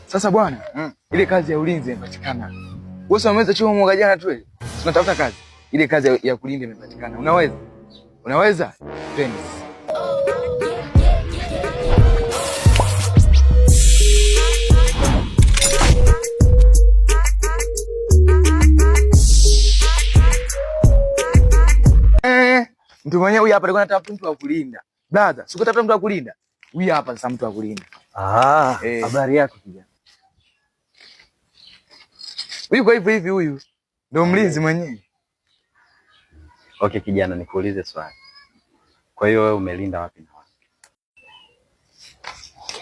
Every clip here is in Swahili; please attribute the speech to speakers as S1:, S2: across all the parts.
S1: Sasa bwana, ile kazi ya ulinzi imepatikana. Wewe umeweza chuo mwaka jana tu wewe. Tunatafuta kazi. Ile kazi ya kulinda imepatikana. Unaweza? Unaweza? Twende. Mtu mwenyewe huyu hapa alikuwa anatafuta mtu wa kulinda. Brother, sikutafuta mtu wa kulinda. Huyu hapa sasa mtu wa kulinda.
S2: Habari yako kijana?
S1: Huyu kwa hivi huyu ndio mlinzi mwenyewe.
S2: Okay kijana, nikuulize swali. Kwa hiyo wewe umelinda wapi na wapi?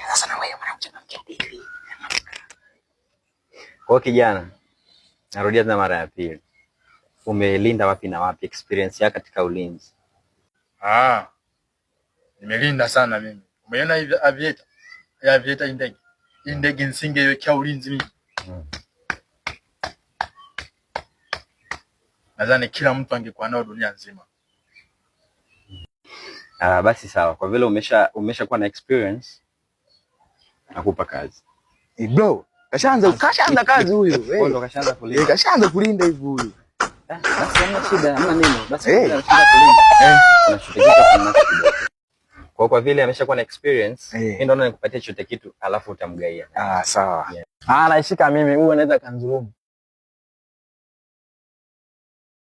S1: Sasa na wewe mwanamke hivi.
S2: Kwa kijana, narudia tena mara ya pili. Umelinda wapi na wapi, experience yako katika ulinzi?
S3: Nimelinda sana mimi. Umeona hivi aviator? Ya aviator ndege. Hii ndege nisingewekea ulinzi mimi. Nadhani kila mtu angekuwa nao dunia nzima.
S2: Basi sawa. Kwa vile umesha kuwa na experience, nakupa kazi.
S1: Bro, kashaanza kazi huyo.
S2: Ndo kashaanza kulinda.
S1: Kashaanza kulinda hivi huyo.
S2: Basi hamna shida, hamna nini. Basi tunashinda kulinda. Tunashirikisha kwa nafsi kidogo. Kwa vile ameshakuwa na experience, mimi ndo nikupatia chote kitu alafu utamgaia.
S1: Sawa.
S2: Yeah.
S1: Naishika mimi, huyu anaweza kanzulumu.